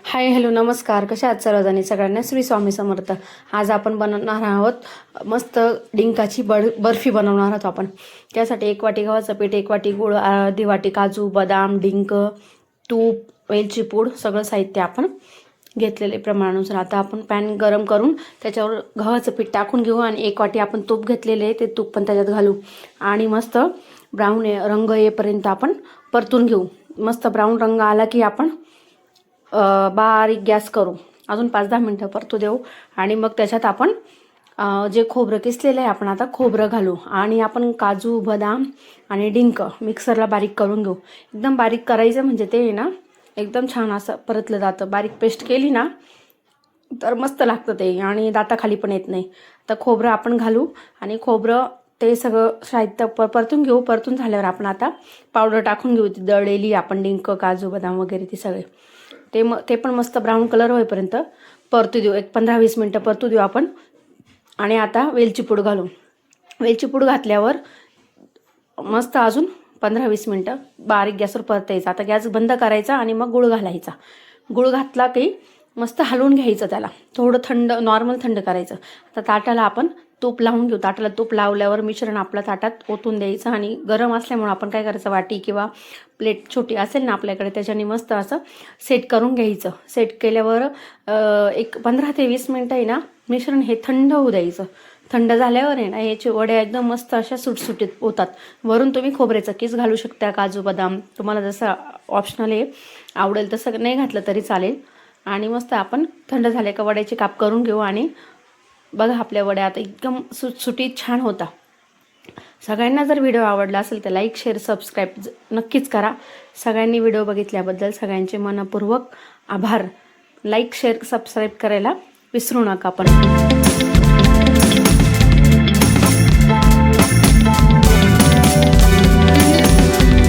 Hi hello नमस्कार. कशा आहात सर्वजणी? सगळ्यांना श्री स्वामी समर्थ. आज आपण बनवणार आहोत मस्त डिंकाची बर्फी बनवणार आहोत आपण. त्यासाठी 1 वाटी गव्हाचं पीठ, 1 वाटी गूळ, अर्धी वाटी काजू बदाम, डिंक, तूप, वेलची पूड सगळं साहित्य आपण घेतलेले प्रमाणानुसार. आता आपण पॅन गरम करून त्याच्यावर गव्हाचं पीठ टाकून घेऊ आणि 1 वाटी आपण तूप घेतलेले आहे ते तूप पण त्याच्यात घालू आणि मस्त ब्राऊन रंग येईपर्यंत आपण परतून घेऊ. मस्त ब्राऊन रंग आला की आपण बारीक गॅस करू, अजून 5-10 मिनटं परतू देऊ आणि मग त्याच्यात आपण जे खोबरं किसलेलं आहे आपण आता खोबरं घालू आणि आपण काजू बदाम आणि डिंक मिक्सरला बारीक करून घेऊ. एकदम बारीक करायचं म्हणजे ते ना एकदम छान असं परतलं जातं. बारीक पेस्ट केली ना तर मस्त लागतं ते आणि दाताखाली पण येत नाही. तर खोबरं आपण घालू आणि खोबरं ते सगळं साहित्य परतून घेऊ. परतून झाल्यावर आपण आता पावडर टाकून घेऊ, ती दळलेली आपण डिंक काजू बदाम वगैरे ती सगळे ते पण मस्त ब्राऊन कलर होईपर्यंत परतू देऊ. 15-20 मिनटं परतू देऊ आपण. आणि आता वेलची पूड घालू. वेलची पूड घातल्यावर मस्त अजून 15-20 मिनटं बारीक गॅसवर परतायचं. आता गॅस बंद करायचा आणि मग गूळ घालायचा. गूळ घातला की मस्त हलवून घ्यायचं, त्याला थोडं थंड नॉर्मल थंड करायचं. आता ताटाला आपण तूप लावून घेऊ. ताटाला तूप लावल्यावर मिश्रण आपल्या ताटात ओतून द्यायचं आणि गरम असल्यामुळे आपण काय करायचं, वाटी किंवा प्लेट छोटी असेल ना आपल्याकडे त्याच्याने मस्त असं सेट करून घ्यायचं. सेट केल्यावर एक 15 ते 20 मिनटं आहे ना मिश्रण हे थंड होऊ द्यायचं. थंड झाल्यावर आहे ना याचे वड्या एकदम मस्त अशा सुटसुटीत होतात. वरून तुम्ही खोबऱ्याचं किस घालू शकता, काजू बदाम तुम्हाला जसं ऑप्शनल आहे, आवडेल तसं नाही घातलं तरी चालेल. आणि मस्त आपण थंड झाले का वड्याचे काप करून घेऊ आणि बघा आपल्या वड्या आता एकदम सुटसुटीत छान होता. सगळ्यांना जर व्हिडिओ आवडला असेल तर लाईक शेअर सबस्क्राईब नक्कीच करा. सगळ्यांनी व्हिडिओ बघितल्याबद्दल सगळ्यांचे मनपूर्वक आभार. लाईक शेअर सबस्क्राईब करायला विसरू नका पण.